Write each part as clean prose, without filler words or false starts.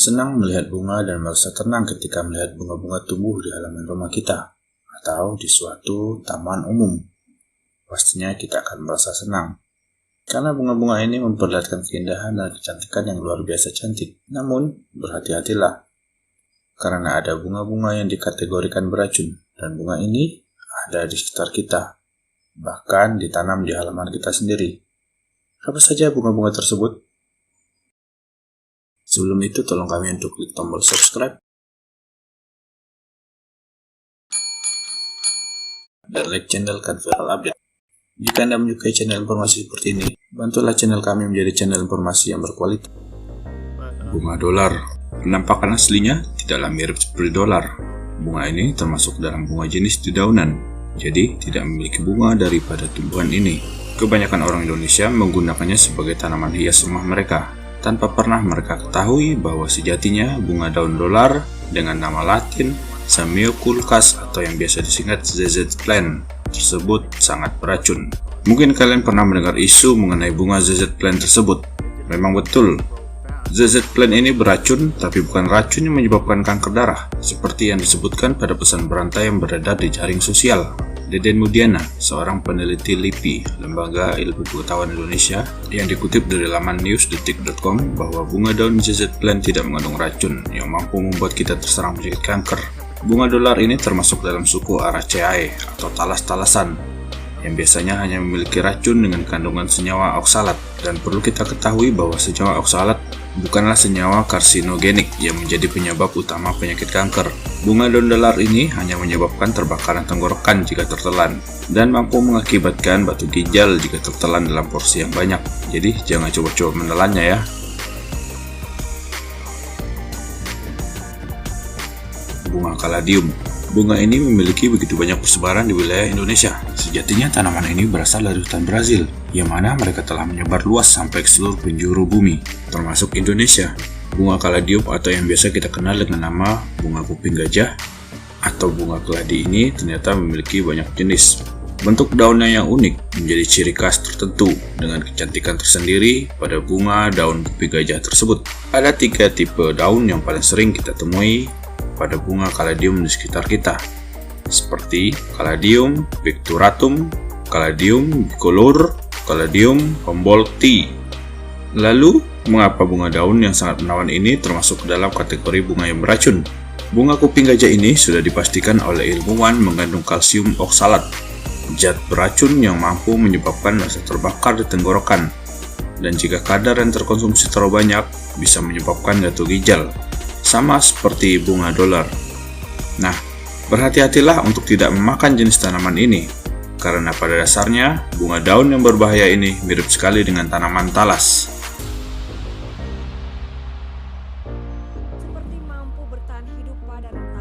senang melihat bunga dan merasa tenang ketika melihat bunga-bunga tumbuh di halaman rumah kita atau di suatu taman umum. Pastinya kita akan merasa senang. Karena bunga-bunga ini memperlihatkan keindahan dan kecantikan yang luar biasa cantik. Namun, berhati-hatilah. Karena ada bunga-bunga yang dikategorikan beracun, dan bunga ini ada di sekitar kita. Bahkan ditanam di halaman kita sendiri. Apa saja bunga-bunga tersebut? Sebelum itu, tolong kami untuk klik tombol subscribe dan like channel Viral Update. Jika Anda menyukai channel informasi seperti ini, bantulah channel kami menjadi channel informasi yang berkualitas. Bunga dolar. Penampakan aslinya tidaklah mirip seperti dolar. Bunga ini termasuk dalam bunga jenis dedaunan, jadi tidak memiliki bunga daripada tumbuhan ini. Kebanyakan orang Indonesia menggunakannya sebagai tanaman hias rumah mereka, tanpa pernah mereka ketahui bahwa sejatinya bunga daun dolar dengan nama Latin Samioculcas atau yang biasa disingkat ZZ plant tersebut sangat beracun. Mungkin kalian pernah mendengar isu mengenai bunga ZZ plant tersebut. Memang betul, ZZ plant ini beracun, tapi bukan racun yang menyebabkan kanker darah, seperti yang disebutkan pada pesan berantai yang beredar di jaring sosial. Deden Mudiana, seorang peneliti LIPI, Lembaga Ilmu Pengetahuan Indonesia, yang dikutip dari laman newsdetik.com bahwa bunga daun ZZ plant tidak mengandung racun yang mampu membuat kita terserang penyakit kanker. Bunga dolar ini termasuk dalam suku Araceae atau talas-talasan, yang biasanya hanya memiliki racun dengan kandungan senyawa oksalat. Dan perlu kita ketahui bahwa senyawa oksalat bukanlah senyawa karsinogenik yang menjadi penyebab utama penyakit kanker. Bunga daun dolar ini hanya menyebabkan terbakaran tenggorokan jika tertelan, dan mampu mengakibatkan batu ginjal jika tertelan dalam porsi yang banyak. Jadi jangan coba-coba menelannya ya. Bunga kaladium. Bunga ini memiliki begitu banyak persebaran di wilayah Indonesia. Sejatinya tanaman ini berasal dari hutan Brazil, yang mana mereka telah menyebar luas sampai ke seluruh penjuru bumi, termasuk Indonesia. Bunga kaladium atau yang biasa kita kenal dengan nama bunga kuping gajah atau bunga keladi ini ternyata memiliki banyak jenis. Bentuk daunnya yang unik menjadi ciri khas tertentu dengan kecantikan tersendiri pada bunga daun kuping gajah tersebut. Ada 3 tipe daun yang paling sering kita temui pada bunga kaladium di sekitar kita, seperti Caladium picturatum, Caladium bicolor, Caladium humboldti. Lalu, mengapa bunga daun yang sangat menawan ini termasuk dalam kategori bunga yang beracun? Bunga kuping gajah ini sudah dipastikan oleh ilmuwan mengandung kalsium oksalat, zat beracun yang mampu menyebabkan rasa terbakar di tenggorokan, dan jika kadar yang terkonsumsi terlalu banyak, bisa menyebabkan jatuh ginjal. Sama seperti bunga dolar. Nah, berhati-hatilah untuk tidak memakan jenis tanaman ini, karena pada dasarnya bunga daun yang berbahaya ini mirip sekali dengan tanaman talas.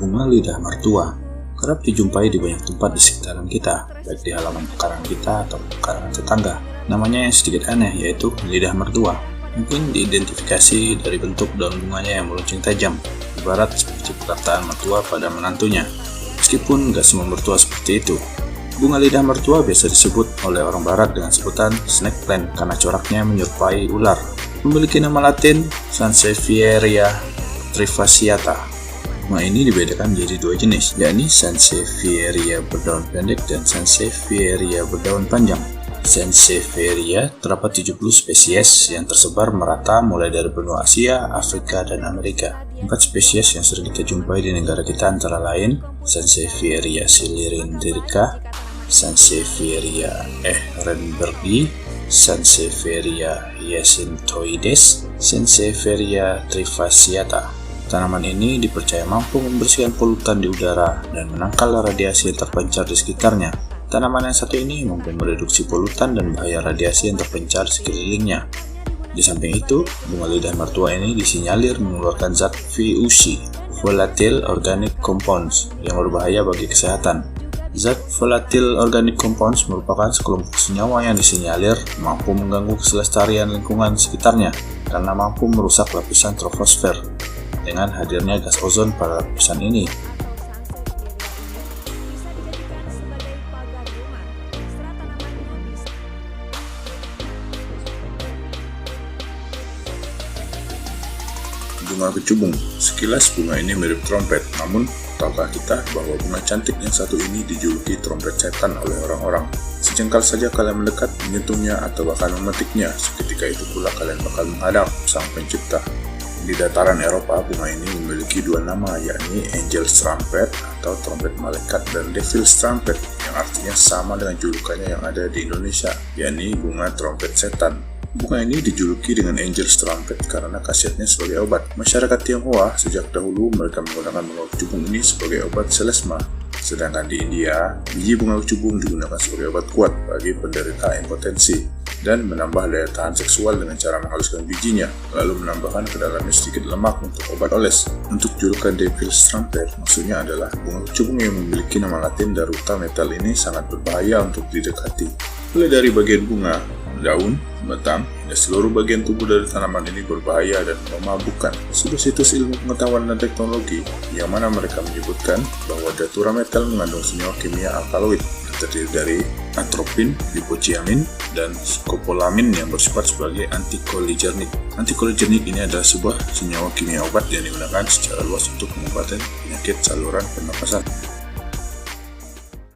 Bunga lidah mertua kerap dijumpai di banyak tempat di sekitaran kita, baik di halaman pekarangan kita atau pekarangan tetangga. Namanya yang sedikit aneh, yaitu lidah mertua. Mungkin diidentifikasi dari bentuk daun bunganya yang meruncing tajam, ibarat seperti perkataan mertua pada menantunya. Meskipun gak semua mertua seperti itu. Bunga lidah mertua biasa disebut oleh orang barat dengan sebutan snake plant karena coraknya menyerupai ular. Memiliki nama Latin Sansevieria trifasciata. Bunga ini dibedakan menjadi 2 jenis, yakni Sansevieria berdaun pendek dan Sansevieria berdaun panjang. Sansevieria terdapat 70 spesies yang tersebar merata mulai dari benua Asia, Afrika, dan Amerika. 4 spesies yang sering kita jumpai di negara kita antara lain Sansevieria cylindrica, Sansevieria ehrenbergi, Sansevieria hyacintoides, Sansevieria trifasciata. Tanaman ini dipercaya mampu membersihkan polutan di udara dan menangkal radiasi yang terpancar di sekitarnya. Tanaman yang satu ini mampu mereduksi polutan dan bahaya radiasi yang terpencar di sekelilingnya. Di samping itu, bunga lidah mertua ini disinyalir mengeluarkan zat VOC, Volatile Organic Compounds, yang berbahaya bagi kesehatan. Zat Volatile Organic Compounds merupakan sekelompok senyawa yang disinyalir mampu mengganggu kelestarian lingkungan sekitarnya karena mampu merusak lapisan troposfer dengan hadirnya gas ozon pada lapisan ini. bunga kecubung. Sekilas bunga ini mirip trompet, namun tahukah kita bahwa bunga cantik yang satu ini dijuluki trompet setan oleh orang-orang? Sejengkal saja kalian mendekat, menyentuhnya, atau bahkan memetiknya, seketika itu pula kalian bakal menghadap Sang Pencipta. Di dataran Eropa, bunga ini memiliki dua nama, yakni Angel's Trumpet atau trompet malaikat dan Devil's Trumpet, yang artinya sama dengan julukannya yang ada di Indonesia, yakni bunga trompet setan. Bunga ini dijuluki dengan Angel's Trumpet karena khasiatnya sebagai obat. Masyarakat Tionghoa sejak dahulu mereka menggunakan bunga kecubung ini sebagai obat selesma. Sedangkan di India, biji bunga kecubung digunakan sebagai obat kuat bagi penderita impotensi dan menambah daya tahan seksual dengan cara menghaluskan bijinya, lalu menambahkan ke dalamnya sedikit lemak untuk obat oles. Untuk julukan Devil's Trumpet, maksudnya adalah bunga kecubung yang memiliki nama latin Daruta metal ini sangat berbahaya untuk didekati. Mulai dari bagian bunga, daun, batang, dan seluruh bagian tubuh dari tanaman ini berbahaya dan memabukkan. Sebuah situs ilmu pengetahuan dan teknologi yang mana mereka menyebutkan bahwa Datura metal mengandung senyawa kimia alkaloid yang terdiri dari atropin, lipociamin, dan scopolamin yang bersifat sebagai antikoligernik. Antikoligernik ini adalah sebuah senyawa kimia obat yang digunakan secara luas untuk pengobatan penyakit saluran pernapasan.